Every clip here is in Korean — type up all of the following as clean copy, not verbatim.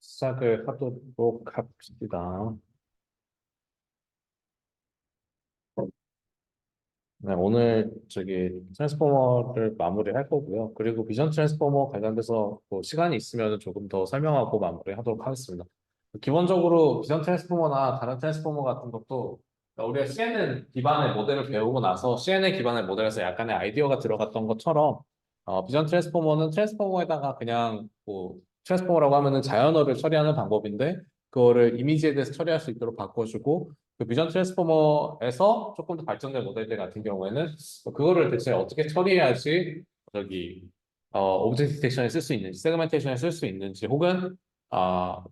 시작을 하도록 합시다. 네, 오늘 트랜스포머를 마무리할 거고요. 그리고 비전 트랜스포머 관련돼서 뭐 시간이 있으면 조금 더 설명하고 마무리하도록 하겠습니다. 기본적으로 비전 트랜스포머나 다른 트랜스포머 같은 것도 우리가 CNN 기반의 모델을 배우고 나서 CNN 기반의 모델에서 약간의 아이디어가 들어갔던 것처럼 비전 트랜스포머는 트랜스포머에다가 그냥 뭐 트랜스포머라고 하면은 자연어를 처리하는 방법인데 그거를 이미지에 대해서 처리할 수 있도록 바꿔주고 그 비전 트랜스포머에서 조금 더 발전된 모델들 같은 경우에는 그거를 대체 어떻게 처리해야지 오브젝트 디텍션에 쓸 수 있는지 세그멘테이션에 쓸 수 있는지 혹은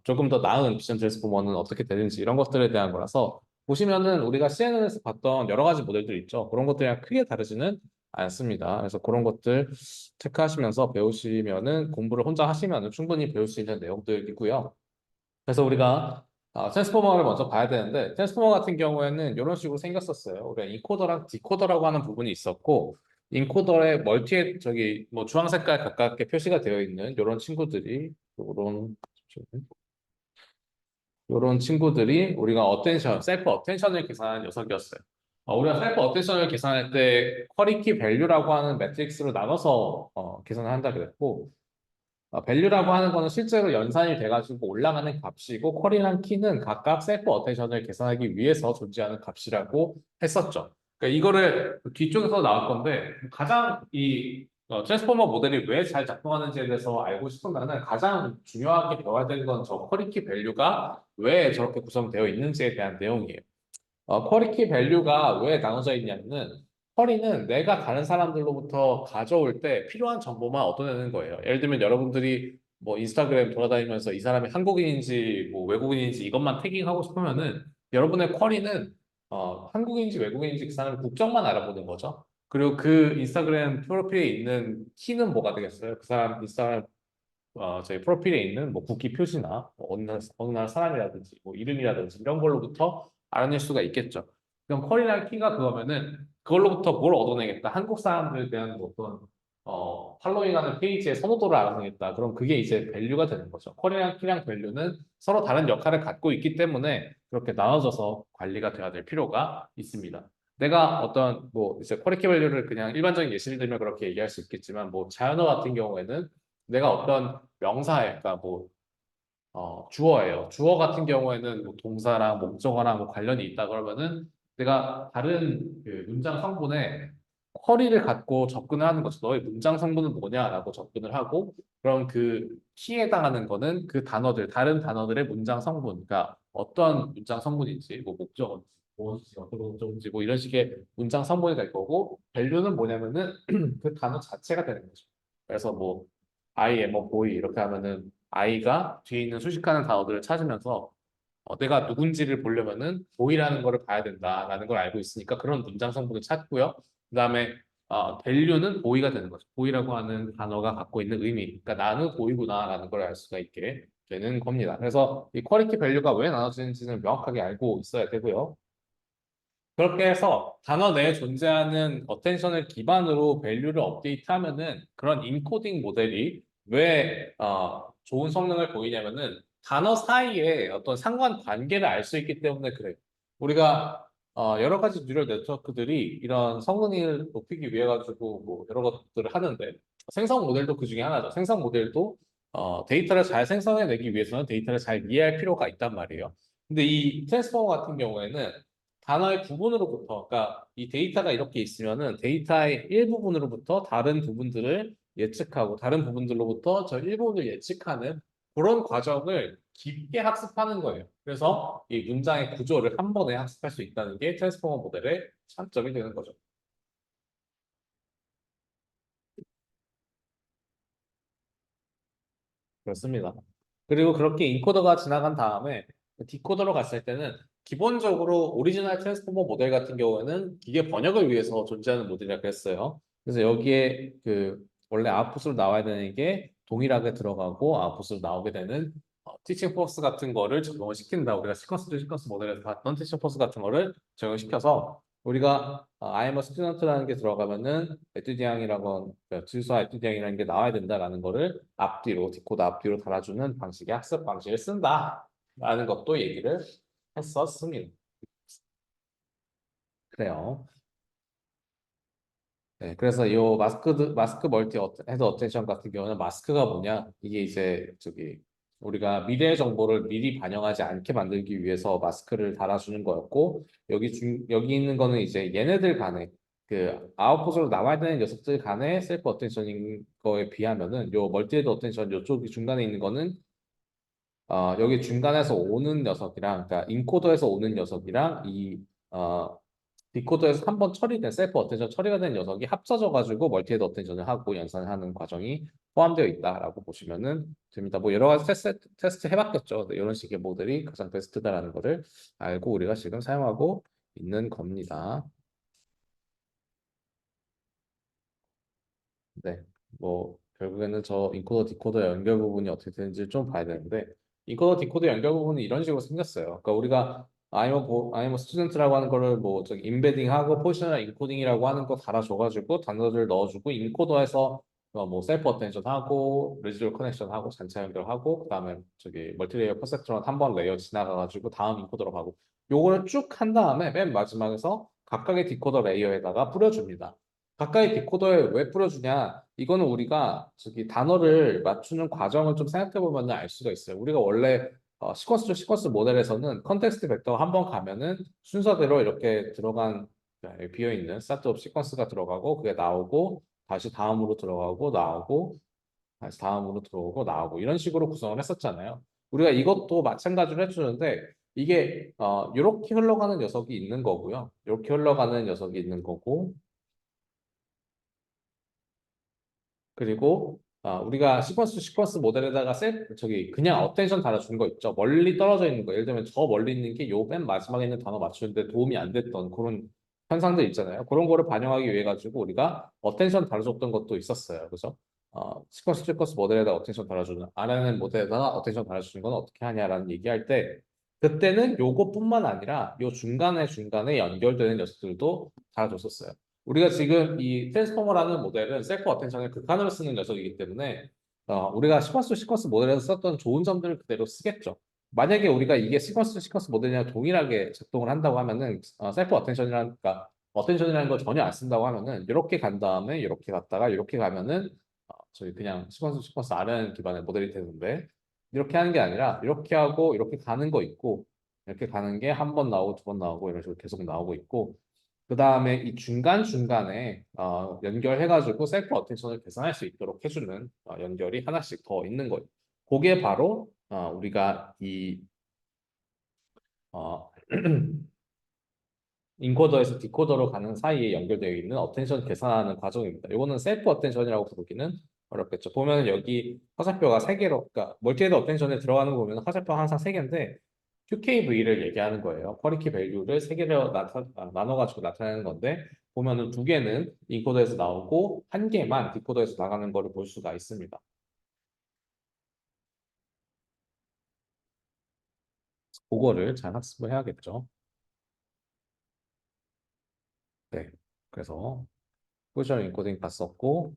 조금 더 나은 비전 트랜스포머는 어떻게 되는지 이런 것들에 대한 거라서 보시면은 우리가 CNN에서 봤던 여러 가지 모델들 있죠. 그런 것들이랑 크게 다르지는 않습니다. 그래서 그런 것들 체크하시면서 배우시면은 공부를 혼자 하시면은 충분히 배울 수 있는 내용들이고요. 그래서 우리가 트랜스포머를 먼저 봐야 되는데 트랜스포머 같은 경우에는 이런 식으로 생겼었어요. 우리가 인코더랑 디코더라고 하는 부분이 있었고 인코더의 멀티에 뭐 주황 색깔 가깝게 표시가 되어 있는 이런 친구들이 우리가 셀프 어텐션을 계산한 녀석이었어요. 우리가 셀프 어텐션을 계산할 때 쿼리키 밸류라고 하는 매트릭스로 나눠서 계산을 한다 그랬고 밸류라고 하는 거는 실제로 연산이 돼가지고 올라가는 값이고 쿼리랑 키는 각각 셀프 어텐션을 계산하기 위해서 존재하는 값이라고 했었죠. 그러니까 이거를 뒤쪽에서 나올 건데 가장 이 트랜스포머 모델이 왜 잘 작동하는지에 대해서 알고 싶으면은 가장 중요하게 배워야 되는 건 저 쿼리키 밸류가 왜 저렇게 구성되어 있는지에 대한 내용이에요. 쿼리키 밸류가 왜 나눠져 있냐면은 쿼리는 내가 다른 사람들로부터 가져올 때 필요한 정보만 얻어내는 거예요. 예를 들면 여러분들이 뭐 인스타그램 돌아다니면서 이 사람이 한국인인지 뭐 외국인인지 이것만 태깅하고 싶으면은 여러분의 쿼리는 한국인인지 외국인인지 그 사람의 국적만 알아보는 거죠. 그리고 그 인스타그램 프로필에 있는 키는 뭐가 되겠어요? 그 사람 인스타그램 저희 프로필에 있는 뭐 국기 표시나 뭐 어느 나라 사람이라든지 뭐 이름이라든지 이런 걸로부터 알아낼 수가 있겠죠. 그럼 퀄이랑 키가 그거면은 그걸로부터 뭘 얻어내겠다. 한국 사람들에 대한 뭐 어떤 팔로잉하는 페이지의 선호도를 알아내겠다. 그럼 그게 이제 밸류가 되는 거죠. 퀄이랑 키랑 밸류는 서로 다른 역할을 갖고 있기 때문에 그렇게 나눠져서 관리가 돼야 될 필요가 있습니다. 내가 어떤 뭐 이제 퀄리티 밸류를 그냥 일반적인 예시를 들면 그렇게 얘기할 수 있겠지만 뭐 자연어 같은 경우에는 내가 어떤 명사에 그러니까 뭐 주어예요. 주어 같은 경우에는 뭐 동사랑 목적어랑 뭐 관련이 있다 그러면은 내가 다른 그 문장 성분에 쿼리를 갖고 접근을 하는 거죠. 너의 문장 성분은 뭐냐라고 접근을 하고 그럼 그 키에 해당하는 거는 그 단어들 다른 단어들의 문장 성분 그러니까 어떤 문장 성분인지 뭐 목적어인지 무엇인지 어떤 목적인지 뭐 이런 식의 문장 성분이 될 거고 밸류는 뭐냐면은 그 단어 자체가 되는 거죠. 그래서 뭐 I am a boy 이렇게 하면은 I가 뒤에 있는 수식하는 단어들을 찾으면서 내가 누군지를 보려면은 boy라는 거를 봐야 된다라는 걸 알고 있으니까 그런 문장 성분을 찾고요. 그다음에 value는 boy가 되는 거죠. boy라고 하는 단어가 갖고 있는 의미, 그러니까 나는 boy구나라는 걸 알 수가 있게 되는 겁니다. 그래서 이 퀄리티 밸류가 왜 나눠지는지는 명확하게 알고 있어야 되고요. 그렇게 해서 단어 내에 존재하는 어텐션을 기반으로 밸류를 업데이트하면은 그런 인코딩 모델이 왜 좋은 성능을 보이냐면은 단어 사이에 어떤 상관관계를 알 수 있기 때문에 그래요. 우리가 여러 가지 뉴럴 네트워크들이 이런 성능을 높이기 위해 가지고 뭐 여러 것들을 하는데 생성 모델도 그 중에 하나죠. 생성 모델도 데이터를 잘 생성해내기 위해서는 데이터를 잘 이해할 필요가 있단 말이에요. 근데 이 트랜스포머 같은 경우에는 단어의 부분으로부터, 그러니까 이 데이터가 이렇게 있으면은 데이터의 일부분으로부터 다른 부분들을 예측하고 다른 부분들로부터 저 일부분을 예측하는 그런 과정을 깊게 학습하는 거예요. 그래서 이 문장의 구조를 한 번에 학습할 수 있다는 게 트랜스포머 모델의 장점이 되는 거죠. 그렇습니다. 그리고 그렇게 인코더가 지나간 다음에 디코더로 갔을 때는 기본적으로 오리지널 트랜스포머 모델 같은 경우에는 기계 번역을 위해서 존재하는 모델이라고 했어요. 그래서 여기에 그 원래 아웃풋으로 나와야 되는 게 동일하게 들어가고 아웃풋으로 나오게 되는 티칭 포스 같은 거를 적용을 시킨다. 우리가 시퀀스 모델에서 봤던 티칭 포스 같은 거를 적용시켜서 우리가 I'm a student라는 게 들어가면은 에튜디앙이라고 주소와 에튜디앙이라는 게 나와야 된다라는 거를 앞뒤로 디코더 앞뒤로 달아주는 방식의 학습 방식을 쓴다라는 것도 얘기를 했었습니다. 그래요. 네, 그래서 이 마스크 멀티 헤드 어텐션 같은 경우는 마스크가 뭐냐? 이게 이제 저기 우리가 미래의 정보를 미리 반영하지 않게 만들기 위해서 마스크를 달아주는 거였고 여기 있는 거는 이제 얘네들 간에 그 아웃풋으로 나와야 되는 녀석들 간의 셀프 어텐션인 거에 비하면은 요 멀티 헤드 어텐션 요쪽이 중간에 있는 거는 여기 중간에서 오는 녀석이랑 그러니까 인코더에서 오는 녀석이랑 이 어, 디코더에서 한번 처리된 셀프 어텐션 처리가 된 녀석이 합쳐져 가지고 멀티헤드 어텐션을 하고 연산하는 과정이 포함되어 있다라고 보시면은 됩니다. 뭐 여러 가지 테스트 해봤겠죠. 네, 이런 식의 모델이 가장 베스트다라는 것을 알고 우리가 지금 사용하고 있는 겁니다. 네, 뭐 결국에는 저 인코더 디코더 연결 부분이 어떻게 되는지 좀 봐야 되는데 인코더 디코더 연결 부분이 이런 식으로 생겼어요. 그러니까 우리가 I'm a student라고 하는 거를 뭐 저기 임베딩하고 포지셔널 인코딩이라고 하는 거 달아줘가지고 단어를 넣어주고 인코더에서 뭐 셀프 어텐션 하고 레지듀얼 커넥션 하고 잔차 연결하고 그다음에 저기 멀티레이어 퍼셉트론 한 번 레이어 지나가가지고 다음 인코더로 가고 요거를 쭉 한 다음에 맨 마지막에서 각각의 디코더 레이어에다가 뿌려줍니다. 가까이 디코더에 왜 뿌려주냐? 이거는 우리가 저기 단어를 맞추는 과정을 좀 생각해 보면 알 수가 있어요. 우리가 원래 시퀀스 중 시퀀스 모델에서는 컨텍스트 벡터 한 번 가면은 순서대로 이렇게 들어간 비어 있는 스타트업 시퀀스가 들어가고 그게 나오고 다시 다음으로 들어가고 나오고 다시 다음으로 들어오고 나오고 이런 식으로 구성을 했었잖아요. 우리가 이것도 마찬가지로 해주는데 이게 이렇게 흘러가는 녀석이 있는 거고요. 이렇게 흘러가는 녀석이 있는 거고 그리고 우리가 시퀀스 모델에다가 저기 그냥 어텐션 달아주는 거 있죠. 멀리 떨어져 있는 거. 예를 들면 저 멀리 있는 게 요 맨 마지막에 있는 단어 맞추는데 도움이 안 됐던 그런 현상들 있잖아요. 그런 거를 반영하기 위해 가지고 우리가 어텐션 달아줬던 것도 있었어요. 그래서 시퀀스 모델에다 어텐션 달아주는 RNN 모델에다가 어텐션 달아주는 건 어떻게 하냐라는 얘기할 때 그때는 요것뿐만 아니라 요 중간에 연결되는 녀석들도 달아줬었어요. 우리가 지금 이 트랜스포머라는 모델은 셀프 어텐션을 극한으로 쓰는 녀석이기 때문에 우리가 시퀀스 모델에서 썼던 좋은 점들을 그대로 쓰겠죠. 만약에 우리가 이게 시퀀스 모델이랑 동일하게 작동을 한다고 하면은 셀프 어텐션이란 그러니까 어텐션이라는 걸 전혀 안 쓴다고 하면은 이렇게 간 다음에 이렇게 갔다가 이렇게 가면은 저희 그냥 시퀀스 RNN 기반의 모델이 되는데 이렇게 하는 게 아니라 이렇게 하고 이렇게 가는 거 있고 이렇게 가는 게 한 번 나오고 두 번 나오고 이런 식으로 계속 나오고 있고 그 다음에 이 중간중간에 연결해가지고 셀프 어텐션을 계산할 수 있도록 해주는 연결이 하나씩 더 있는 거예요. 그게 바로 우리가 이 어, 인코더에서 디코더로 가는 사이에 연결되어 있는 어텐션 계산하는 과정입니다. 이거는 셀프 어텐션이라고 부르기는 어렵겠죠. 보면 여기 화살표가 세 개로, 그러니까 멀티헤드 어텐션에 들어가는 거 보면 화살표가 항상 세 개인데 QKV를 얘기하는 거예요. 쿼리키 밸류를 세 개로 나눠가지고 나타내는 건데 보면은 두 개는 인코더에서 나오고 한 개만 디코더에서 나가는 거를 볼 수가 있습니다. 그거를 잘 학습을 해야겠죠. 네. 그래서 포지셔널 인코딩 봤었고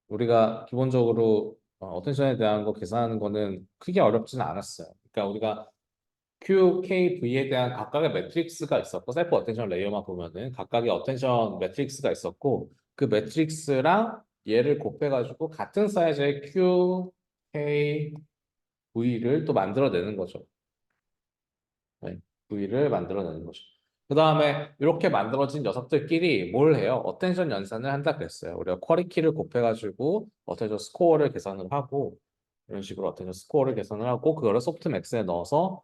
우리가 기본적으로 어텐션에 대한 거 계산하는 거는 크게 어렵지는 않았어요. 그러니까 우리가 QKV에 대한 각각의 매트릭스가 있었고 셀프 어텐션 레이어만 보면은 각각의 어텐션 매트릭스가 있었고 그 매트릭스랑 얘를 곱해가지고 같은 사이즈의 QKV를 또 만들어내는 거죠. 네, V를 만들어내는 거죠. 그 다음에 이렇게 만들어진 녀석들끼리 뭘 해요? 어텐션 연산을 한다 그랬어요. 우리가 쿼리 키를 곱해가지고 어텐션 스코어를 계산을 하고 이런 식으로 어텐션 스코어를 계산을 하고 그거를 소프트맥스에 넣어서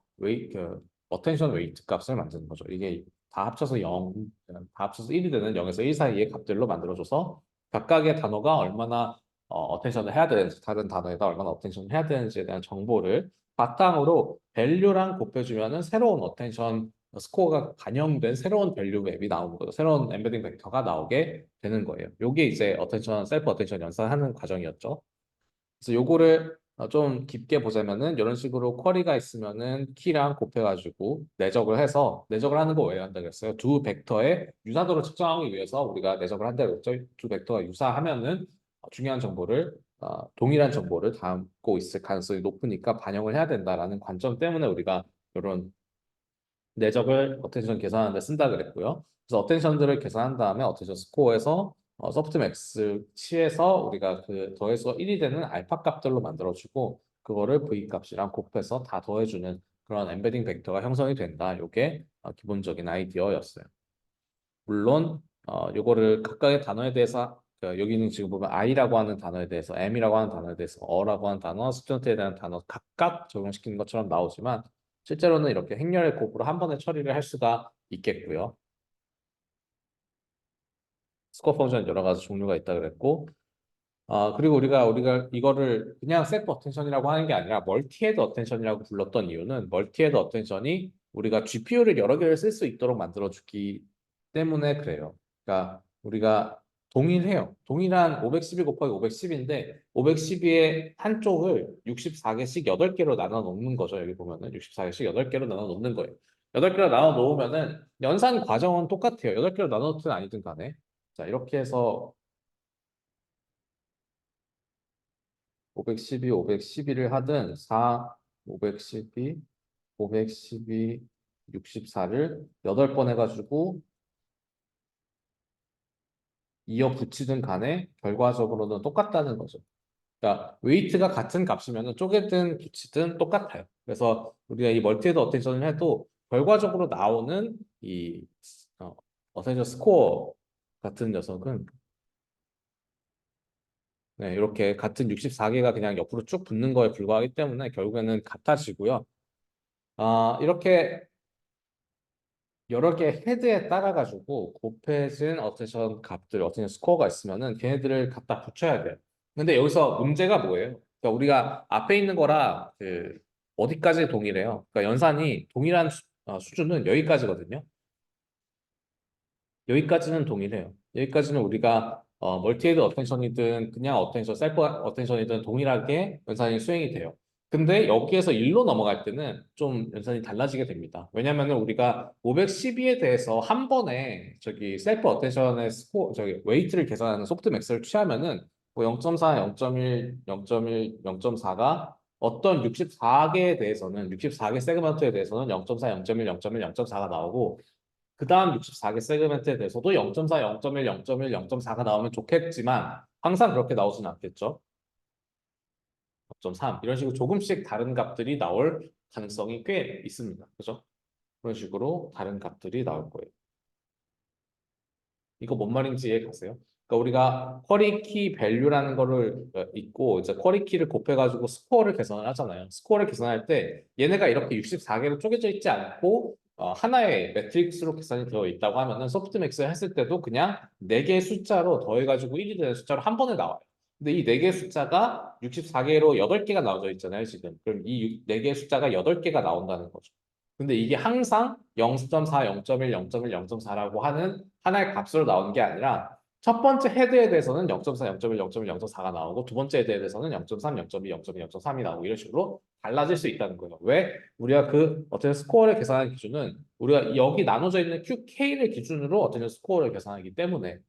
어텐션 웨이트 값을 만드는 거죠. 이게 다 합쳐서 0, 다 합쳐서 1이 되는 0에서 1 사이의 값들로 만들어줘서 각각의 단어가 얼마나 어텐션을 해야 되는지 다른 단어에다 얼마나 어텐션을 해야 되는지에 대한 정보를 바탕으로 밸류랑 곱해주면은 새로운 어텐션 스코어가 반영된 새로운 밸류 맵이 나오는 거죠. 새로운 엠베딩 벡터가 나오게 되는 거예요. 요게 이제 셀프 어텐션 연산하는 과정이었죠. 그래서 요거를 좀 깊게 보자면은 이런 식으로 쿼리가 있으면은 키랑 곱해가지고 내적을 해서 내적을 하는 거 왜 한다 그랬어요? 두 벡터의 유사도를 측정하기 위해서 우리가 내적을 한다 그랬죠. 두 벡터가 유사하면은 중요한 정보를 동일한 정보를 담고 있을 가능성이 높으니까 반영을 해야 된다라는 관점 때문에 우리가 이런 내적을 어텐션 계산하는 데 쓴다 그랬고요. 그래서 어텐션들을 계산한 다음에 어텐션 스코어에서 소프트맥스 취해서 우리가 그 더해서 1이 되는 알파 값들로 만들어주고 그거를 v 값이랑 곱해서 다 더해주는 그런 엠베딩 벡터가 형성이 된다. 이게 기본적인 아이디어였어요. 물론 요거를 각각의 단어에 대해서 여기는 지금 보면 I라고 하는 단어에 대해서 M이라고 하는 단어에 대해서 어라고 하는 단어, 스튜던트에 대한 단어 각각 적용시키는 것처럼 나오지만 실제로는 이렇게 행렬의 곱으로 한 번에 처리를 할 수가 있겠고요. 스코어 펑션 여러 가지 종류가 있다 그랬고 그리고 우리가 이거를 그냥 셀프 어텐션이라고 하는 게 아니라 멀티헤드 어텐션이라고 불렀던 이유는 멀티헤드 어텐션이 우리가 GPU를 여러 개를 쓸 수 있도록 만들어주기 때문에 그래요. 그러니까 우리가 동일해요. 동일한 512 곱하기 510인데 512의 한쪽을 64개씩 8개로 나눠 놓는 거죠. 여기 보면은 64개씩 8개로 나눠 놓는 거예요. 8개로 나눠 놓으면은 연산 과정은 똑같아요. 8개로 나눠 놓든 아니든 간에. 자, 이렇게 해서 512, 512를 하든 4, 512, 512, 64를 8번 해가지고 이어 붙이든 간에 결과적으로는 똑같다는 거죠. 그러니까 웨이트가 같은 값이면 쪼개든 붙이든 똑같아요. 그래서 우리가 이 멀티헤드 어텐션을 해도 결과적으로 나오는 이 어텐션 스코어 같은 녀석은 네, 이렇게 같은 64개가 그냥 옆으로 쭉 붙는 거에 불과하기 때문에 결국에는 같아지고요. 이렇게 여러 개 헤드에 따라 가지고 곱해진 어텐션 값들, 어텐션 스코어가 있으면은 걔네들을 갖다 붙여야 돼요. 근데 여기서 문제가 뭐예요? 그러니까 우리가 앞에 있는 거랑 그 어디까지 동일해요? 그러니까 연산이 동일한 수준은 여기까지거든요. 여기까지는 동일해요. 여기까지는 우리가 멀티헤드 어텐션이든 그냥 어텐션, 셀프 어텐션이든 동일하게 연산이 수행이 돼요. 근데 여기에서 1로 넘어갈 때는 좀 연산이 달라지게 됩니다. 왜냐면은 우리가 512에 대해서 한 번에 저기 셀프 어텐션의 스코어, 저기 웨이트를 계산하는 소프트맥스를 취하면은 뭐 0.4, 0.1, 0.1, 0.4가 어떤 64개에 대해서는 64개 세그먼트에 대해서는 0.4, 0.1, 0.1, 0.4가 나오고 그 다음 64개 세그멘트에 대해서도 0.4, 0.1, 0.1, 0.4가 나오면 좋겠지만 항상 그렇게 나오진 않겠죠. 0.3 이런 식으로 조금씩 다른 값들이 나올 가능성이 꽤 있습니다. 그죠? 그런 식으로 다른 값들이 나올 거예요. 이거 뭔 말인지 이해 가세요? 그러니까 우리가 쿼리 키 밸류라는 거를 있고 이제 쿼리 키를 곱해가지고 스코어를 계산을 하잖아요. 스코어를 계산할 때 얘네가 이렇게 64개로 쪼개져 있지 않고 하나의 매트릭스로 계산이 되어 있다고 하면은 소프트맥스 했을 때도 그냥 4개의 숫자로 더해가지고 1이 되는 숫자로 한 번에 나와요. 근데 이 4개의 숫자가 64개로 8개가 나와져 있잖아요, 지금. 그럼 이 4개의 숫자가 8개가 나온다는 거죠. 근데 이게 항상 0.4, 0.1, 0.1, 0.4라고 하는 하나의 값으로 나오는 게 아니라 첫 번째 헤드에 대해서는 0.4, 0.1, 0.1, 0.4가 나오고 두 번째 헤드에 대해서는 0.3, 0.2, 0.2, 0.3이 나오고 이런 식으로 달라질 수 있다는 거예요. 왜? 우리가 그 어떤 스코어를 계산하는 기준은 우리가 여기 나눠져 있는 QK를 기준으로 어떤 스코어를 계산하기 때문에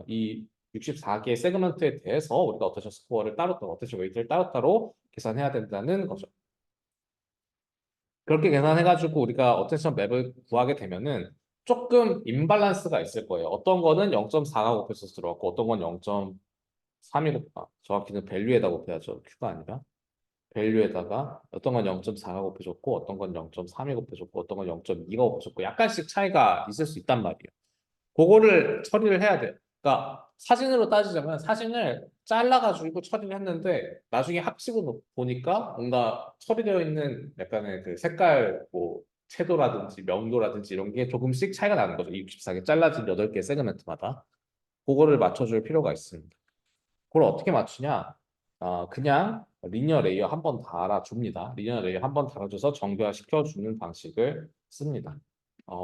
이 64개의 세그먼트에 대해서 우리가 어떤 스코어를 따로따로 어떤 웨이트를 따로따로 계산해야 된다는 거죠. 그렇게 계산해가지고 우리가 어텐션 맵을 구하게 되면은 조금 임밸런스가 있을 거예요. 어떤 거는 0.4가 곱해서 들어갔고 어떤 건 0.3이 정확히는 밸류에다 곱해야죠. Q가 아니라. 밸류에다가 어떤 건 0.4가 곱해졌고 어떤 건 0.3이 곱해졌고 어떤 건 0.2가 곱해졌고 약간씩 차이가 있을 수 있단 말이에요. 그거를 처리를 해야 돼요. 그러니까 사진으로 따지자면 사진을 잘라가지고 처리를 했는데 나중에 합치고 보니까 뭔가 처리되어 있는 약간의 그 색깔 뭐 채도라든지 명도라든지 이런 게 조금씩 차이가 나는 거죠. 이 64개 잘라진 8개 세그멘트마다 그거를 맞춰줄 필요가 있습니다. 그걸 어떻게 맞추냐? 그냥 리니어 레이어 한 번 달아줍니다. 리니어 레이어 한 번 달아줘서 정교화 시켜주는 방식을 씁니다.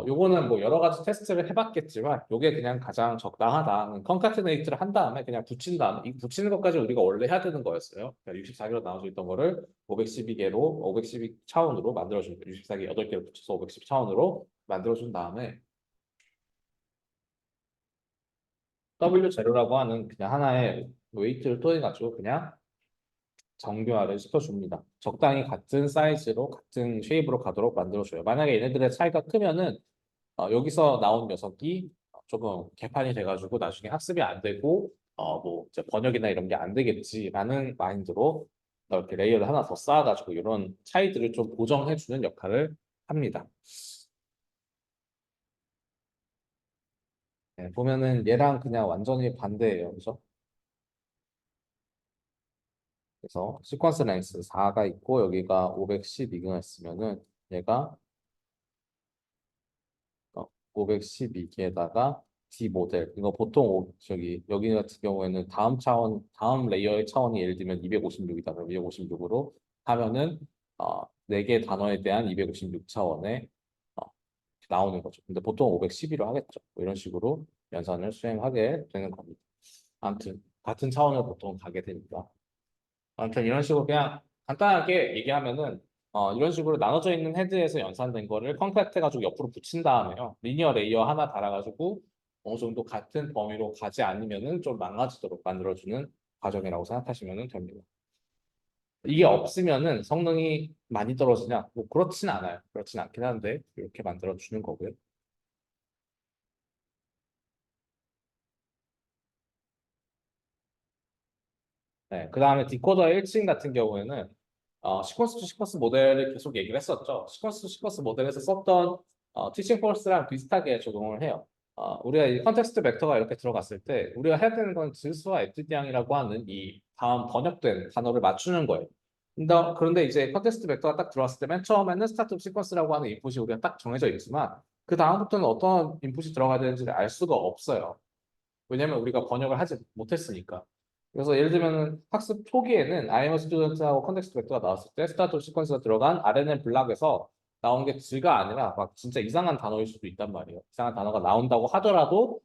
요거는 뭐 여러 가지 테스트를 해봤겠지만 요게 그냥 가장 적당하다. 컨카테네이트를 한 다음에 그냥 붙인 다음에 이 붙이는 것까지 우리가 원래 해야 되는 거였어요. 그러니까 64개로 나눠져 있던 거를 512개로 512 차원으로 만들어준 64개 8개를 붙여서 510 차원으로 만들어준 다음에 W0라고 하는 그냥 하나의 웨이트를 통해 가지고 그냥 정교화를 시켜줍니다. 적당히 같은 사이즈로 같은 쉐입으로 가도록 만들어줘요. 만약에 얘네들의 차이가 크면은 여기서 나온 녀석이 조금 개판이 돼가지고 나중에 학습이 안 되고 뭐 이제 번역이나 이런 게 안 되겠지라는 마인드로 이렇게 레이어를 하나 더 쌓아가지고 이런 차이들을 좀 보정해주는 역할을 합니다. 네, 보면은 얘랑 그냥 완전히 반대예요, 그죠? 그래서 시퀀스 랭스 4가 있고 여기가 512가 있으면은 얘가 512개에다가 D 모델 이거 보통 저기 여기 같은 경우에는 다음 차원 다음 레이어의 차원이 예를 들면 256이다 그럼 256으로 하면은 4개 단어에 대한 256 차원에 어, 나오는 거죠. 근데 보통 512로 하겠죠. 뭐 이런 식으로 연산을 수행하게 되는 겁니다. 아무튼 같은 차원을 보통 가게 되니까. 아무튼 이런 식으로 그냥 간단하게 얘기하면은 이런 식으로 나눠져 있는 헤드에서 연산된 거를 컴팩트 해가지고 옆으로 붙인 다음에요. 리니어 레이어 하나 달아가지고 어느 정도 같은 범위로 가지 않으면은 좀 망가지도록 만들어주는 과정이라고 생각하시면 됩니다. 이게 없으면은 성능이 많이 떨어지냐? 뭐 그렇진 않아요. 그렇진 않긴 한데 이렇게 만들어주는 거고요. 네, 그 다음에 디코더 1층 같은 경우에는 시퀀스 투 시퀀스 모델을 계속 얘기를 했었죠. 시퀀스 투 시퀀스 모델에서 썼던 티칭 포스랑 비슷하게 적용을 해요. 우리가 이 컨텍스트 벡터가 이렇게 들어갔을 때 우리가 해야 되는 건 질수와 에투디앙이라고 하는 이 다음 번역된 단어를 맞추는 거예요. 그런데 이제 컨텍스트 벡터가 딱 들어왔을 때 맨 처음에는 스타트 시퀀스라고 하는 인풋이 우리가 딱 정해져 있지만 그 다음부터는 어떤 인풋이 들어가야 되는지를 알 수가 없어요. 왜냐면 우리가 번역을 하지 못했으니까. 그래서 예를 들면 학습 초기에는 I'm a student하고 컨텍스트 벡터가 나왔을 때 스타트 시퀀스가 들어간 RNN 블락에서 나온 게 질가 아니라 막 진짜 이상한 단어일 수도 있단 말이에요. 이상한 단어가 나온다고 하더라도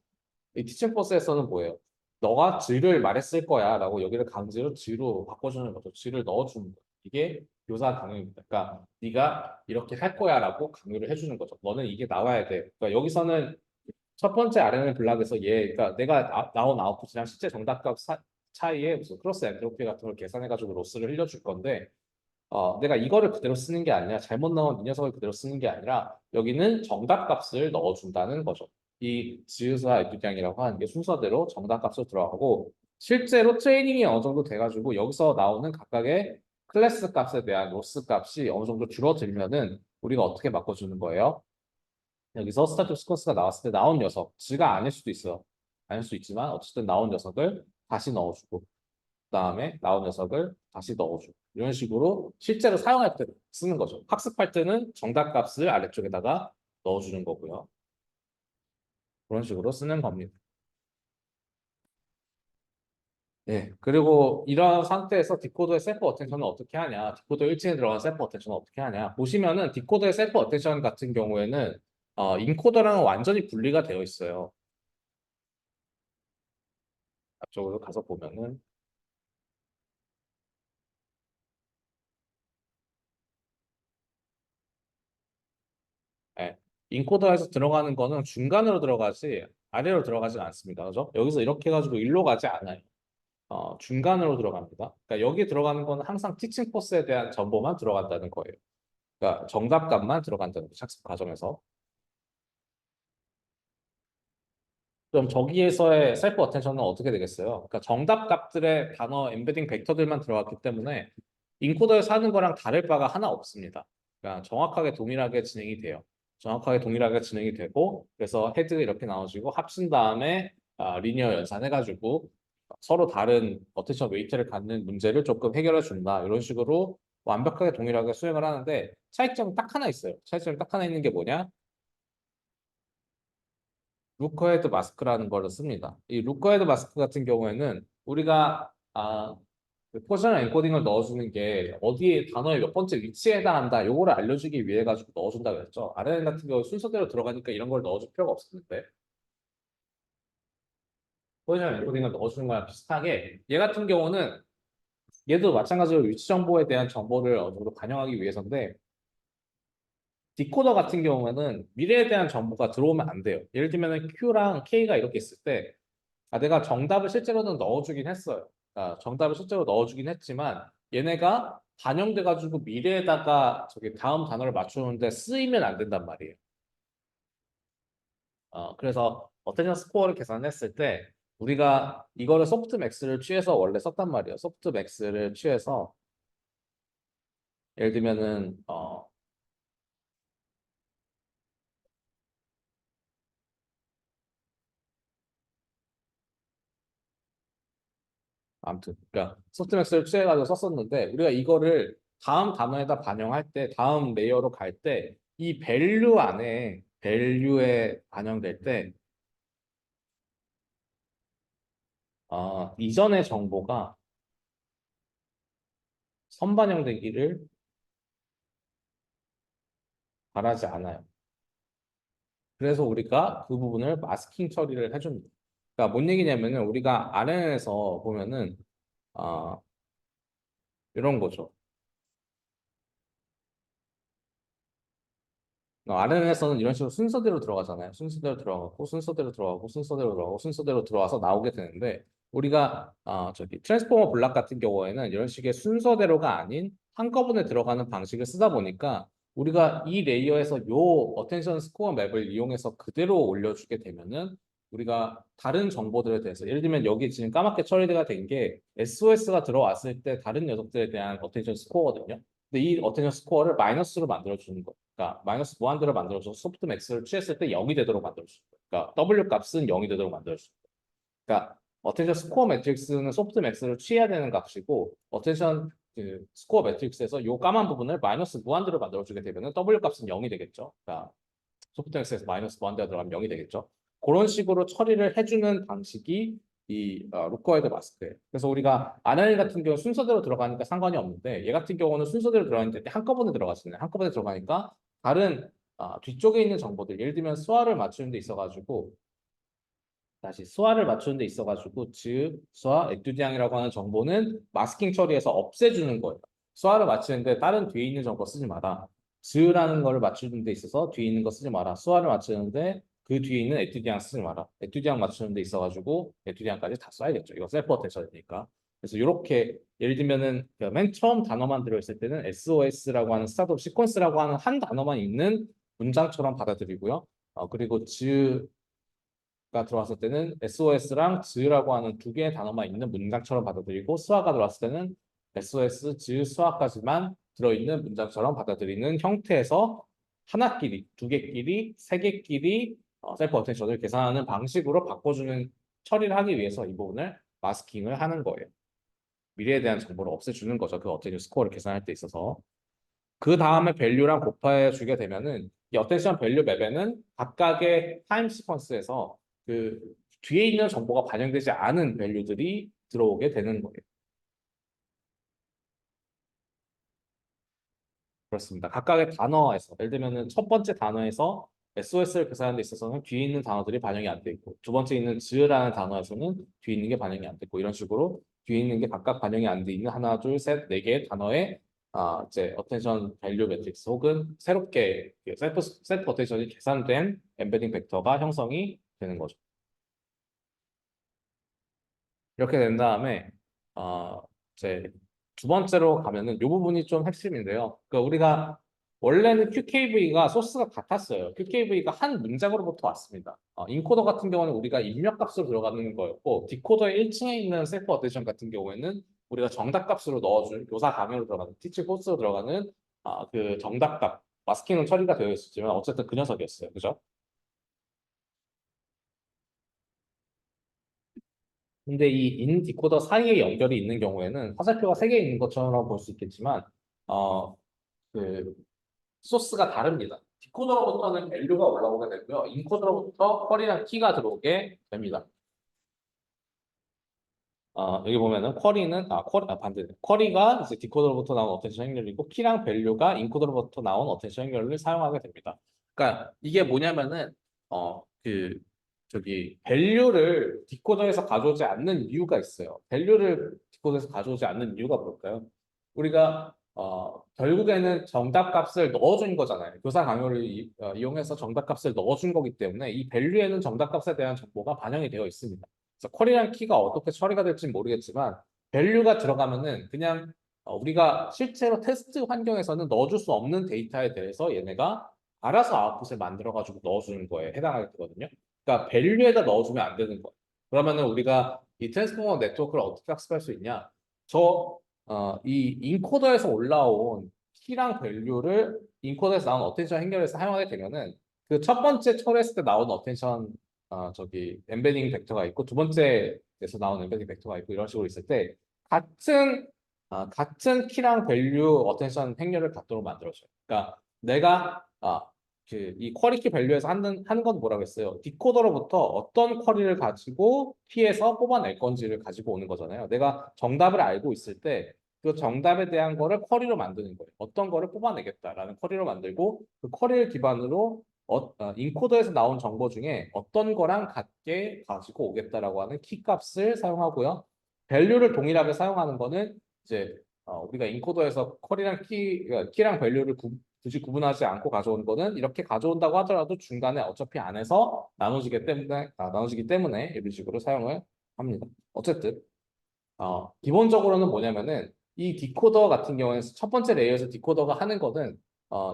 이 티칭 프로세서는 뭐예요? 너가 질을 말했을 거야 라고 여기를 강제로 질로 바꿔주는 거죠. 질을 넣어주는 거예요. 이게 묘사 강요입니다. 그러니까 네가 이렇게 할 거야 라고 강요를 해주는 거죠. 너는 이게 나와야 돼. 그러니까 여기서는 첫 번째 RNN 블락에서 그러니까 내가 나온 아웃풋이랑 실제 정답값 차이에 무슨 크로스 엔트로피 같은 걸 계산해가지고 로스를 흘려줄 건데, 내가 이거를 그대로 쓰는 게 아니라 잘못 나온 이 녀석을 그대로 쓰는 게 아니라 여기는 정답값을 넣어준다는 거죠. 이 지읒과 에투량이라고 하는 게 순서대로 정답값으로 들어가고 실제로 트레이닝이 어느 정도 돼가지고 여기서 나오는 각각의 클래스 값에 대한 로스 값이 어느 정도 줄어들면은 우리가 어떻게 바꿔주는 거예요? 여기서 스타트 스쿼스가 나왔을 때 나온 녀석, 지가 아닐 수도 있어. 아닐 수 있지만 어쨌든 나온 녀석을 다시 넣어주고 그다음에 나온 녀석을 다시 넣어주고 이런 식으로 실제로 사용할 때 쓰는 거죠. 학습할 때는 정답 값을 아래쪽에다가 넣어주는 거고요. 그런 식으로 쓰는 겁니다. 네, 그리고 이런 상태에서 디코더의 셀프 어텐션은 어떻게 하냐? 디코더 1층에 들어간 셀프 어텐션은 어떻게 하냐? 보시면은 디코더의 셀프 어텐션 같은 경우에는 인코더랑은 완전히 분리가 되어 있어요. 앞쪽으로 가서 보면은 예, 인코더에서 들어가는 거는 중간으로 들어가지 아래로 들어가진 않습니다. 그죠? 여기서 이렇게 해가지고 일로 가지 않아요. 중간으로 들어갑니다. 그러니까 여기 들어가는 거는 항상 티칭 코스에 대한 정보만 들어간다는 거예요. 그러니까 정답값만 들어간다는 거죠. 학습 과정에서. 그럼 저기에서의 셀프 어텐션은 어떻게 되겠어요? 그러니까 정답 값들의 단어 엠베딩 벡터들만 들어갔기 때문에 인코더에서 하는 거랑 다를 바가 하나 없습니다. 그러니까 정확하게 동일하게 진행이 돼요. 정확하게 동일하게 진행이 되고 그래서 헤드 이렇게 나눠지고 합친 다음에 리니어 연산해가지고 서로 다른 어텐션 웨이트를 갖는 문제를 조금 해결해 준다. 이런 식으로 완벽하게 동일하게 수행을 하는데 차이점이 딱 하나 있어요. 차이점이 딱 하나 있는 게 뭐냐? 루커헤드 마스크라는 걸 씁니다. 이 루커헤드 마스크 같은 경우에는 우리가 그 포지셔널 엔코딩을 넣어주는 게 어디에 단어의 몇 번째 위치에 해당한다. 요거를 알려주기 위해 가지고 넣어준다 그랬죠. RNN 같은 경우 순서대로 들어가니까 이런 걸 넣어줄 필요가 없었는데 포지셔널 엔코딩을 넣어주는 거랑 비슷하게 얘 같은 경우는 얘도 마찬가지로 위치 정보에 대한 정보를 어느 정도 반영하기 위해서인데 디코더 같은 경우에는 미래에 대한 정보가 들어오면 안 돼요. 예를 들면 Q랑 K가 이렇게 있을 때 내가 정답을 실제로는 넣어주긴 했어요. 정답을 실제로 넣어주긴 했지만 얘네가 반영돼가지고 미래에다가 저기 다음 단어를 맞추는데 쓰이면 안 된단 말이에요. 그래서 어테전 스코어를 계산했을 때 우리가 이거를 소프트맥스를 취해서 원래 썼단 말이에요. 소프트맥스를 취해서 예를 들면은 아무튼 그러니까 소프트맥스를 취해가지고 썼었는데 우리가 이거를 다음 단어에다 반영할 때 다음 레이어로 갈 때 이 밸류 안에 밸류에 반영될 때 이전의 정보가 선반영되기를 바라지 않아요. 그래서 우리가 그 부분을 마스킹 처리를 해줍니다. 그러니까 뭔 얘기냐면은 우리가 RNN에서 보면은 어, 이런 거죠. RNN에서는 이런 식으로 순서대로 들어가잖아요. 순서대로 들어가고 순서대로 들어가고 순서대로 들어가고 순서대로 들어와서 나오게 되는데 우리가 저기 트랜스포머 블락 같은 경우에는 이런 식의 순서대로가 아닌 한꺼번에 들어가는 방식을 쓰다 보니까 우리가 이 레이어에서 요 어텐션 스코어 맵을 이용해서 그대로 올려주게 되면은 우리가 다른 정보들에 대해서 예를 들면 여기 지금 까맣게 처리가 된 게 SOS가 들어왔을 때 다른 녀석들에 대한 어텐션 스코어거든요. 근데 이 어텐션 스코어를 마이너스로 만들어 주는 거예요. 그러니까 마이너스 무한대로 만들어서 소프트 맥스를 취했을 때 0이 되도록 만들어주는 거예요. 그러니까 W 값은 0이 되도록 만들어주는 거예요. 그러니까 어텐션 스코어 매트릭스는 소프트 맥스를 취해야 되는 값이고 어텐션 그 스코어 매트릭스에서 요 까만 부분을 마이너스 무한대로 만들어주게 되면 W 값은 0이 되겠죠. 그러니까 소프트 맥스에서 마이너스 무한대가 들어가면 0이 되겠죠. 그런 식으로 처리를 해주는 방식이 이 로커헤드 마스크예요. 그래서 우리가 아날리 같은 경우 순서대로 들어가니까 상관이 없는데 얘 같은 경우는 순서대로 들어가는데 한꺼번에 들어가시네. 한꺼번에 들어가니까 다른 뒤쪽에 있는 정보들 예를 들면 수화를 맞추는 데 있어가지고 다시 수화를 맞추는 데 있어가지고 즈, 수화, 에투디앙이라고 하는 정보는 마스킹 처리해서 없애주는 거예요. 수화를 맞추는데 다른 뒤에 있는 정보 쓰지 마라. 즈라는 거를 맞추는 데 있어서 뒤에 있는 거 쓰지 마라. 수화를 맞추는데 그 뒤에 있는 에투디앙 쓰지 마라. 에투디앙 맞추는 데 있어가지고 에투디앙까지 다 써야겠죠. 이거 셀프 어텐션이니까. 그래서 이렇게 예를 들면은 그맨 처음 단어만 들어있을 때는 SOS라고 하는 스타트업 시퀀스라고 하는 한 단어만 있는 문장처럼 받아들이고요. 그리고 즈 가 들어왔을 때는 SOS랑 즈라고 하는 두 개의 단어만 있는 문장처럼 받아들이고 스와가 들어왔을 때는 SOS, 즈, 스와까지만 들어있는 문장처럼 받아들이는 형태에서 하나끼리, 두 개끼리, 세 개끼리 셀프 어텐션을 계산하는 방식으로 바꿔주는 처리를 하기 위해서 이 부분을 마스킹을 하는 거예요. 미래에 대한 정보를 없애주는 거죠. 그 어텐션 스코어를 계산할 때 있어서. 그 다음에 밸류랑 곱해 주게 되면은 이 어텐션 밸류 맵에는 각각의 타임 시퀀스에서 그 뒤에 있는 정보가 반영되지 않은 밸류들이 들어오게 되는 거예요. 그렇습니다. 각각의 단어에서 예를 들면은 첫 번째 단어에서 SOS를 계산하는 데 있어서는 뒤에 있는 단어들이 반영이 안 돼 있고 두 번째 있는 즈라는 단어에서는 뒤에 있는 게 반영이 안 됐고 이런 식으로 뒤에 있는 게 각각 반영이 안 돼 있는 하나, 둘, 셋, 네 개의 단어의 이제 어텐션 밸류 매트릭스 혹은 새롭게 셀프 어텐션이 계산된 엠베딩 벡터가 형성이 되는 거죠. 이렇게 된 다음에 이제 두 번째로 가면은 이 부분이 좀 핵심인데요. 그러니까 우리가 원래는 QKV가 소스가 같았어요. QKV가 한 문장으로부터 왔습니다. 인코더 같은 경우는 우리가 입력값으로 들어가는 거였고 디코더의 1층에 있는 셀프 어테이션 같은 경우에는 우리가 정답값으로 넣어준 교사 강요로 들어가는 티치 코스로 들어가는 그 정답값 마스킹은 처리가 되어 있었지만 어쨌든 그 녀석이었어요. 그죠? 근데 이 인 디코더 사이에 연결이 있는 경우에는 화살표가 세 개 있는 것처럼 볼 수 있겠지만 어, 그 소스가 다릅니다. 디코더로부터는 밸류가 올라오게 되고요. 인코더로부터 컬이랑 키가 들어오게 됩니다. 여기 보면은 반대네. 쿼리가 이제 디코더로부터 나온 어텐션 행렬이고 키랑 밸류가 인코더로부터 나온 어텐션 행렬을 사용하게 됩니다. 그러니까 이게 뭐냐면은 그 저기 밸류를 디코더에서 가져오지 않는 이유가 있어요. 밸류를 디코더에서 가져오지 않는 이유가 뭘까요? 우리가 결국에는 정답값을 넣어준 거잖아요. 교사 강요를 이용해서 정답값을 넣어준 거기 때문에 이 밸류에는 정답값에 대한 정보가 반영이 되어 있습니다. 그래서 쿼리랑 키가 어떻게 처리가 될지는 모르겠지만 밸류가 들어가면은 그냥 우리가 실제로 테스트 환경에서는 넣어줄 수 없는 데이터에 대해서 얘네가 알아서 아웃풋을 만들어가지고 넣어주는 거에 해당하게 되거든요. 그러니까 밸류에다 넣어주면 안 되는 거예요. 그러면은 우리가 이 트랜스포머 네트워크를 어떻게 학습할 수 있냐? 이 인코더에서 올라온 키랑 밸류를 인코더에서 나온 어텐션 행렬에서 사용하게 되면은 그 첫 번째 처리했을 때 나온 어텐션 저기 엠베딩 벡터가 있고 두 번째에서 나온 엠베딩 벡터가 있고 이런 식으로 있을 때 같은 같은 키랑 밸류 어텐션 행렬을 갖도록 만들어줘요. 그러니까 내가 이 쿼리 키 밸류에서 하는 건 뭐라고 했어요? 디코더로부터 어떤 쿼리를 가지고 키에서 뽑아낼 건지를 가지고 오는 거잖아요. 내가 정답을 알고 있을 때 그 정답에 대한 거를 쿼리로 만드는 거예요. 어떤 거를 뽑아내겠다라는 쿼리로 만들고 그 쿼리를 기반으로 인코더에서 나온 정보 중에 어떤 거랑 같게 가지고 오겠다라고 하는 키 값을 사용하고요. 밸류를 동일하게 사용하는 거는 이제 우리가 인코더에서 키랑 밸류를 굳이 구분하지 않고 가져온 거는 이렇게 가져온다고 하더라도 중간에 어차피 안에서 나눠지기 때문에 이런 식으로 사용을 합니다. 어쨌든 기본적으로는 뭐냐면은 이 디코더 같은 경우에는 첫 번째 레이어에서 디코더가 하는 거는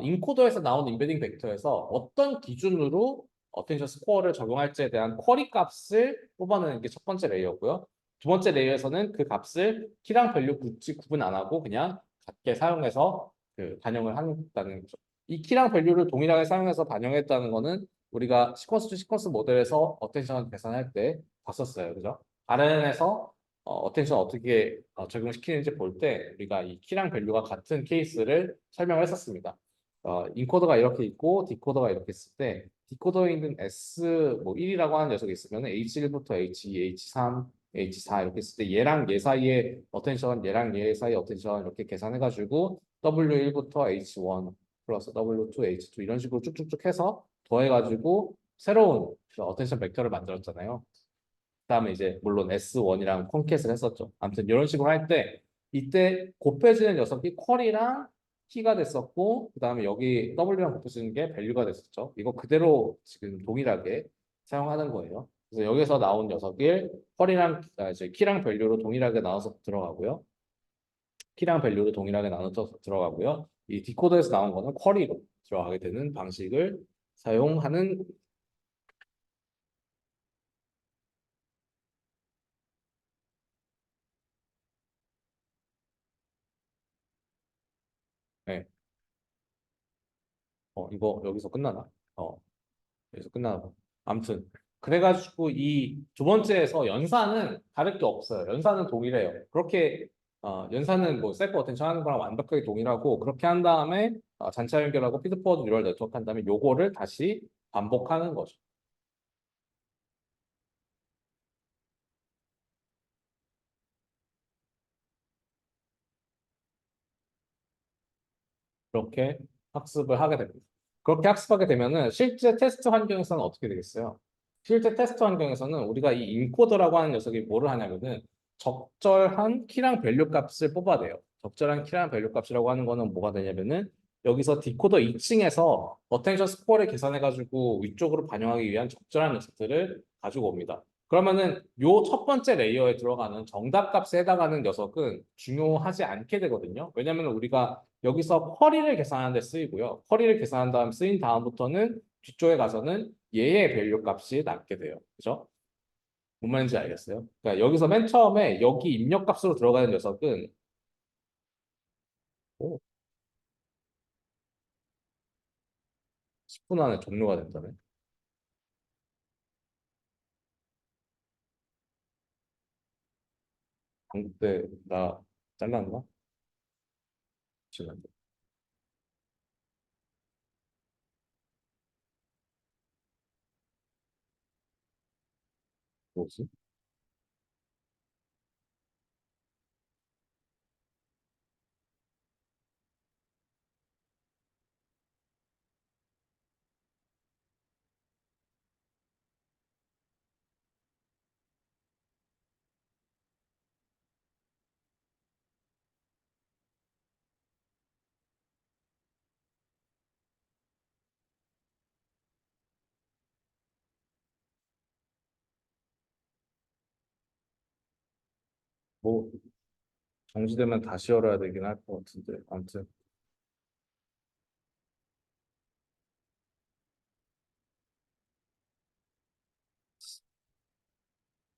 인코더에서 나온 임베딩 벡터에서 어떤 기준으로 어텐션 스코어를 적용할지에 대한 쿼리 값을 뽑아내는 게 첫 번째 레이어고요. 두 번째 레이어에서는 그 값을 키랑 밸류 굳이 구분 안 하고 그냥 같게 사용해서 그 반영을 한다는 거죠. 이 키랑 밸류를 동일하게 사용해서 반영했다는 거는 우리가 시퀀스 투 시퀀스 모델에서 어텐션 계산할 때 봤었어요. 그죠? RNN에서 어텐션 어떻게 적용시키는지 볼 때 우리가 이 키랑 밸류가 같은 케이스를 설명을 했었습니다. 인코더가 이렇게 있고 디코더가 이렇게 있을 때 디코더에 있는 S 뭐 1이라고 하는 녀석이 있으면 H1부터 H2, H3, H4 이렇게 있을 때 얘랑 얘 사이에 어텐션, 얘랑 얘 사이에 어텐션 이렇게 계산해가지고 W1부터 H1 플러스 W2, H2 이런 식으로 쭉쭉쭉 해서 더해가지고 새로운 어텐션 벡터를 만들었잖아요. 그다음에 이제 물론 S1이랑 콘캣을 했었죠. 아무튼 이런 식으로 할 때 이때 곱해지는 녀석이 퀄이랑 키가 됐었고 그다음에 여기 W랑 곱해지는 게 밸류가 됐었죠. 이거 그대로 지금 동일하게 사용하는 거예요. 그래서 여기서 나온 녀석을 퀄이랑 이제 키랑 밸류로 동일하게 나눠서 들어가고요. 키랑 밸류로 동일하게 나눠서 들어가고요. 이 디코더에서 나온 거는 쿼리로 들어가게 되는 방식을 사용하는. 네. 이거 여기서 끝나나? 여기서 끝나나 봐. 아무튼 그래가지고 이 두 번째에서 연산은 다를 게 없어요. 연산은 동일해요. 그렇게 연산은 뭐 셀프 어텐션 하는 거랑 완벽하게 동일하고 그렇게 한 다음에 잔차 연결하고 피드포워드 뉴럴 네트워크 한 다음에 요거를 다시 반복하는 거죠. 그렇게 학습을 하게 됩니다. 그렇게 학습하게 되면은 실제 테스트 환경에서는 어떻게 되겠어요? 실제 테스트 환경에서는 우리가 이 인코더라고 하는 녀석이 뭐를 하냐면은 적절한 키랑 밸류 값을 뽑아내요. 적절한 키랑 밸류 값이라고 하는 거는 뭐가 되냐면은 여기서 디코더 2층에서 어텐션 스코어를 계산해가지고 위쪽으로 반영하기 위한 적절한 녀석들을 가지고 옵니다. 그러면은 요 첫 번째 레이어에 들어가는 정답 값에 해당하는 녀석은 중요하지 않게 되거든요. 왜냐면 우리가 여기서 쿼리를 계산하는 데 쓰이고요. 쿼리를 계산한 다음 쓰인 다음부터는 뒤쪽에 가서는 얘의 밸류 값이 남게 돼요. 그죠? 뭔 말인지 알겠어요? 그러니까 여기서 맨 처음에 여기 입력 값으로 들어가는 녀석은 10분 안에 종료가 된다네. 방금 때 나 잘랐나? 지금 뭐지? 뭐 정지되면 다시 열어야 되긴 할 것 같은데 아무튼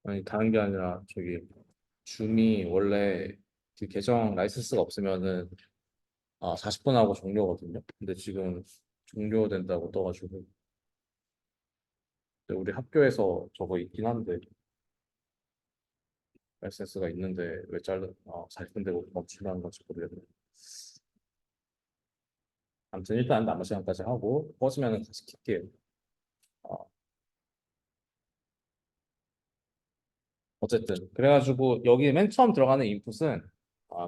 아니 다른 게 아니라 저기 줌이 원래 그 계정 라이센스가 없으면은 40분 하고 종료거든요. 근데 지금 종료된다고 떠가지고 근데 우리 학교에서 저거 있긴 한데 라이센스가 있는데 왜 40분 되고 멈추라는 건지 모르겠네. 아무튼 일단 남은 시간까지 하고 꺼지면은 다시 킬게요. 어, 어쨌든 그래가지고 여기 맨 처음 들어가는 인풋은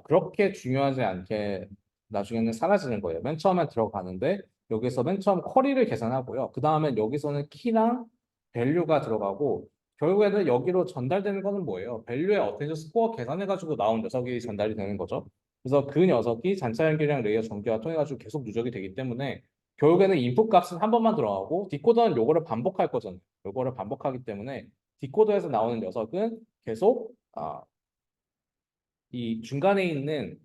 그렇게 중요하지 않게 나중에는 사라지는 거예요. 맨 처음에 들어가는데 여기서 맨 처음 쿼리를 계산하고요. 그 다음에 여기서는 키랑 밸류가 들어가고 결국에는 여기로 전달되는 거는 뭐예요? 밸류의 어텐션 스코어 계산해가지고 나온 녀석이 전달이 되는 거죠. 그래서 그 녀석이 잔차 연결이랑 레이어 전개와 통해 가지고 계속 누적이 되기 때문에 결국에는 인풋 값은 한 번만 들어가고 디코더는 요거를 반복할 거잖아요. 요거를 반복하기 때문에 디코더에서 나오는 녀석은 계속 이 중간에 있는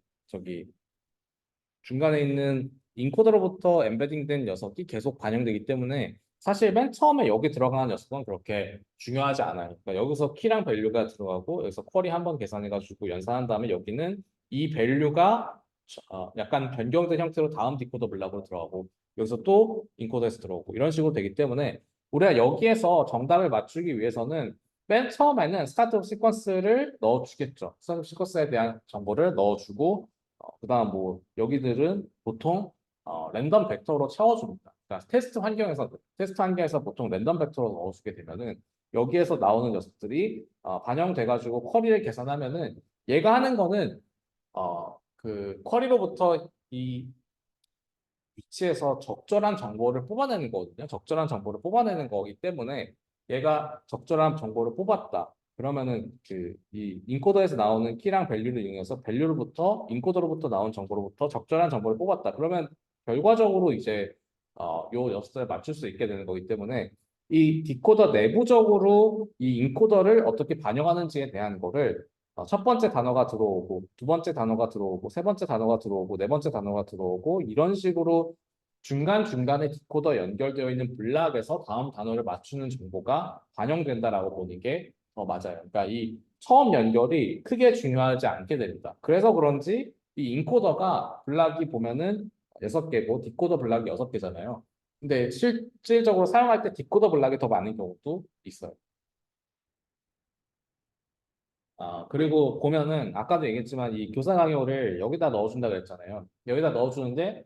인코더로부터 엠베딩된 녀석이 계속 반영되기 때문에 사실 맨 처음에 여기 들어가는 녀석은 그렇게 중요하지 않아요. 그러니까 여기서 키랑 밸류가 들어가고 여기서 쿼리 한 번 계산해가지고 연산한 다음에 여기는 이 밸류가 약간 변경된 형태로 다음 디코더 블락으로 들어가고 여기서 또 인코더에서 들어오고 이런 식으로 되기 때문에 우리가 여기에서 정답을 맞추기 위해서는 맨 처음에는 스타트 시퀀스를 넣어주겠죠. 스타트 시퀀스에 대한 정보를 넣어주고 그다음 뭐 여기들은 보통 랜덤 벡터로 채워줍니다. 그러니까 테스트 환경에서 보통 랜덤 벡터로 넣어주게 되면은 여기에서 나오는 녀석들이 반영돼가지고 쿼리를 계산하면은 얘가 하는 거는 그 쿼리로부터 이 위치에서 적절한 정보를 뽑아내는 거거든요. 적절한 정보를 뽑아내는 거기 때문에 얘가 적절한 정보를 뽑았다. 그러면은 그 이 인코더에서 나오는 키랑 밸류를 이용해서 밸류로부터 인코더로부터 나온 정보로부터 적절한 정보를 뽑았다. 그러면 결과적으로 이제 요 녀석을 맞출 수 있게 되는 거기 때문에 이 디코더 내부적으로 이 인코더를 어떻게 반영하는지에 대한 거를 첫 번째 단어가 들어오고 두 번째 단어가 들어오고 세 번째 단어가 들어오고 네 번째 단어가 들어오고 이런 식으로 중간중간에 디코더 연결되어 있는 블락에서 다음 단어를 맞추는 정보가 반영된다라고 보는 게 더 맞아요. 그러니까 이 처음 연결이 크게 중요하지 않게 됩니다. 그래서 그런지 이 인코더가 블락이 보면은 6개고 디코더 블락이 6개잖아요. 근데 실질적으로 사용할 때 디코더 블락이 더 많은 경우도 있어요. 그리고 보면은 아까도 얘기했지만 이 교사 강요를 여기다 넣어준다 그랬잖아요. 여기다 넣어주는데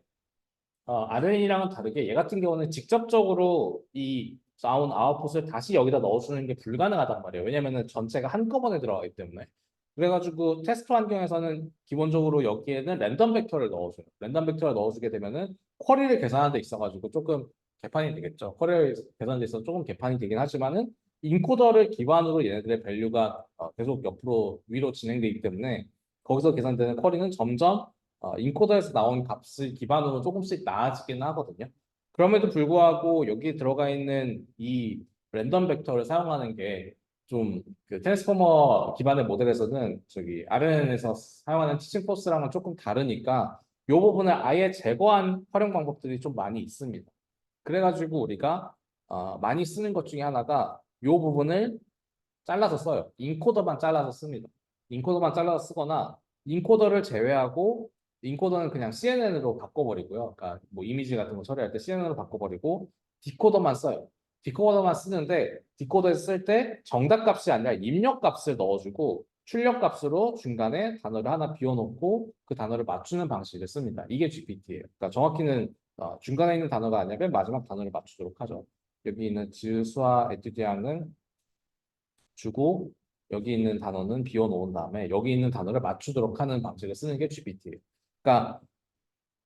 RN이랑은 다르게 얘 같은 경우는 직접적으로 이 나온 아웃풋을 다시 여기다 넣어주는 게 불가능하단 말이에요. 왜냐면은 전체가 한꺼번에 들어가기 때문에. 그래가지고 테스트 환경에서는 기본적으로 여기에는 랜덤 벡터를 넣어줘요. 랜덤 벡터를 넣어주게 되면은 쿼리를 계산하는 데 있어가지고 조금 개판이 되겠죠. 쿼리를 계산하는 데 있어서 조금 개판이 되긴 하지만은 인코더를 기반으로 얘네들의 밸류가 계속 옆으로 위로 진행되기 때문에 거기서 계산되는 쿼리는 점점 인코더에서 나온 값을 기반으로 조금씩 나아지긴 하거든요. 그럼에도 불구하고 여기 들어가 있는 이 랜덤 벡터를 사용하는 게 좀 그 트랜스포머 기반의 모델에서는 저기 RNN에서 사용하는 티칭 포스랑은 조금 다르니까 이 부분을 아예 제거한 활용 방법들이 좀 많이 있습니다. 그래가지고 우리가 많이 쓰는 것 중에 하나가 이 부분을 잘라서 써요. 인코더만 잘라서 씁니다. 인코더만 잘라서 쓰거나 인코더를 제외하고 인코더는 그냥 CNN으로 바꿔버리고요. 그러니까 뭐 이미지 같은 거 처리할 때 CNN으로 바꿔버리고 디코더만 써요. 디코더만 쓰는데 디코더에서 쓸 때 정답 값이 아니라 입력 값을 넣어주고 출력 값으로 중간에 단어를 하나 비워놓고 그 단어를 맞추는 방식을 씁니다. 이게 GPT예요. 그러니까 정확히는 중간에 있는 단어가 아니라 맨 마지막 단어를 맞추도록 하죠. 여기 있는 즈수와 에투디앙은 주고 여기 있는 단어는 비워놓은 다음에 여기 있는 단어를 맞추도록 하는 방식을 쓰는 게 GPT예요. 그러니까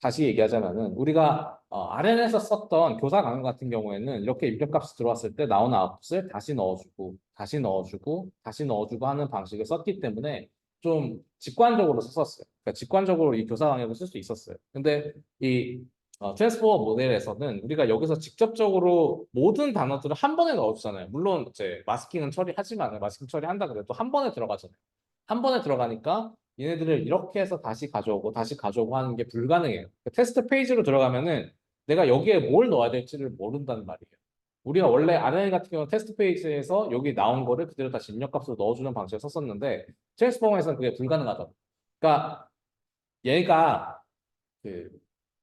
다시 얘기하자면은 우리가 RN에서 썼던 교사 강의 같은 경우에는 이렇게 입력값이 들어왔을 때 나오는 아웃풋을 다시 넣어주고 다시 넣어주고 다시 넣어주고 하는 방식을 썼기 때문에 좀 직관적으로 썼었어요. 그러니까 직관적으로 이 교사 강의를 쓸 수 있었어요. 근데 이 트랜스포머 모델에서는 우리가 여기서 직접적으로 모든 단어들을 한 번에 넣어주잖아요. 물론 이제 마스킹은 처리하지만 마스킹 처리한다 그래도 한 번에 들어가잖아요. 한 번에 들어가니까 얘네들을 이렇게 해서 다시 가져오고 하는 게 불가능해요. 테스트 페이지로 들어가면은 내가 여기에 뭘 넣어야 될지를 모른단 말이에요. 우리가 원래 RNA 같은 경우 테스트 페이지에서 여기 나온 거를 그대로 다시 입력값으로 넣어주는 방식을 썼었는데 트랜스포머에서는 그게 불가능하다고. 그러니까 얘가 그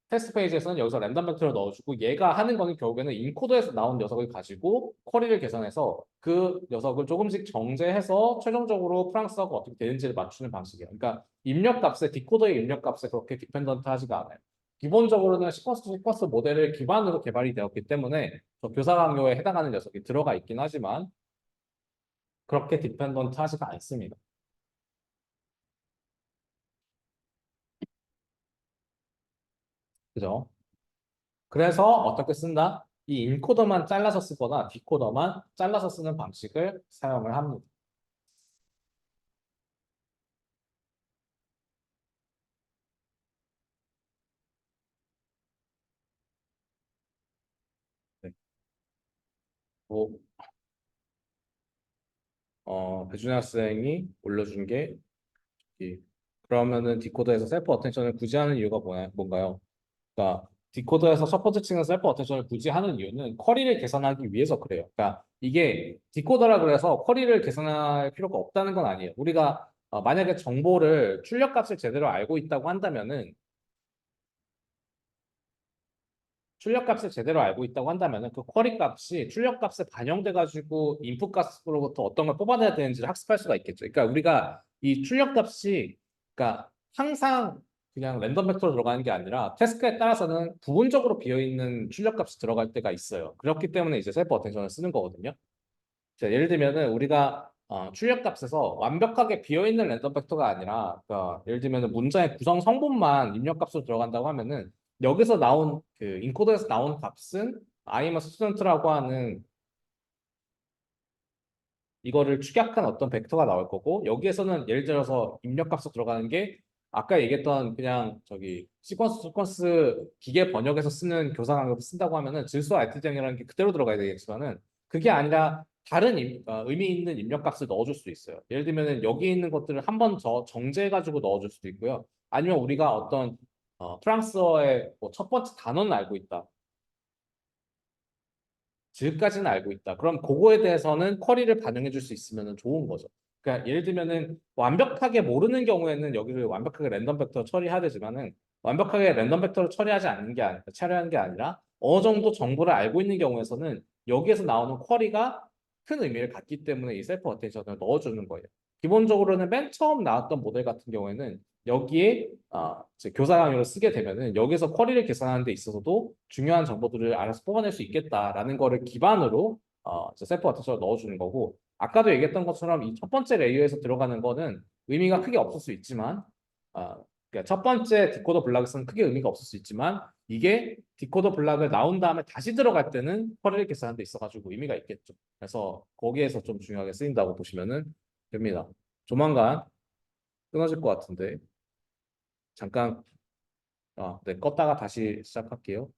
테스트 페이지에서는 여기서 랜덤 벡터를 넣어주고 얘가 하는 거는 결국에는 인코더에서 나온 녀석을 가지고 쿼리를 계산해서 그 녀석을 조금씩 정제해서 최종적으로 프랑스어가 어떻게 되는지를 맞추는 방식이에요. 그러니까 입력값에 디코더의 입력값에 그렇게 디펜던트 하지가 않아요. 기본적으로는 시퀀스 모델을 기반으로 개발이 되었기 때문에 저 교사 강요에 해당하는 녀석이 들어가 있긴 하지만 그렇게 디펜던트 하지가 않습니다. 그죠? 그래서 어떻게 쓴다? 이 인코더만 잘라서 쓰거나 디코더만 잘라서 쓰는 방식을 사용을 합니다. 네. 뭐, 배준호 학생이 올려준 게 그러면은 디코더에서 셀프 어텐션을 굳이 하는 이유가 뭔가요? 그러니까 디코더에서 첫 번째 층은 셀프 어텐션을 굳이 하는 이유는 쿼리를 계산하기 위해서 그래요. 그러니까 이게 디코더라 그래서 쿼리를 계산할 필요가 없다는 건 아니에요. 우리가 만약에 정보를 출력값을 제대로 알고 있다고 한다면은 출력값을 제대로 알고 있다고 한다면 그 쿼리 값이 출력값에 반영돼 가지고 인풋 값으로부터 어떤 걸 뽑아내야 되는지를 학습할 수가 있겠죠. 그러니까 우리가 이 출력값이 그러니까 항상 그냥 랜덤 벡터로 들어가는 게 아니라 태스크에 따라서는 부분적으로 비어 있는 출력값이 들어갈 때가 있어요. 그렇기 때문에 이제 셀프 어텐션을 쓰는 거거든요. 자, 예를 들면은 우리가 출력값에서 완벽하게 비어있는 랜덤 벡터가 아니라 그러니까 예를 들면은 문자의 구성 성분만 입력값으로 들어간다고 하면은 여기서 나온 그 인코더에서 나온 값은 I'm a student라고 하는 이거를 축약한 어떤 벡터가 나올 거고 여기에서는 예를 들어서 입력값으로 들어가는 게 아까 얘기했던 그냥 저기 시퀀스 기계 번역에서 쓰는 교사 강의를 쓴다고 하면은 질소 알트쟁이라는 게 그대로 들어가야 되겠지만은 그게 아니라 다른 의미 있는 입력값을 넣어줄 수 있어요. 예를 들면은 여기 있는 것들을 한 번 더 정제해가지고 넣어줄 수도 있고요. 아니면 우리가 어떤 프랑스어의 뭐첫 번째 단어는 알고 있다. 질까지는 알고 있다. 그럼 그거에 대해서는 쿼리를 반영해 줄 수 있으면 좋은 거죠. 그러니까 예를 들면은 완벽하게 모르는 경우에는 여기를 완벽하게 랜덤 벡터 처리해야 되지만은 완벽하게 랜덤 벡터를 처리하지 않는 게 아니라 처리하는 게 아니라 어느 정도 정보를 알고 있는 경우에서는 여기에서 나오는 쿼리가 큰 의미를 갖기 때문에 이 셀프 어텐션을 넣어주는 거예요. 기본적으로는 맨 처음 나왔던 모델 같은 경우에는 여기에 이제 교사 강의를 쓰게 되면은 여기서 쿼리를 계산하는 데 있어서도 중요한 정보들을 알아서 뽑아낼 수 있겠다라는 거를 기반으로 이제 셀프 어텐션을 넣어주는 거고 아까도 얘기했던 것처럼 이 첫 번째 레이어에서 들어가는 거는 의미가 크게 없을 수 있지만 그러니까 첫 번째 디코더 블락에서는 크게 의미가 없을 수 있지만 이게 디코더 블락을 나온 다음에 다시 들어갈 때는 쿼리를 계산하는 데 있어가지고 의미가 있겠죠. 그래서 거기에서 좀 중요하게 쓰인다고 보시면은 됩니다. 조만간 끊어질 것 같은데 잠깐 네, 껐다가 다시 시작할게요.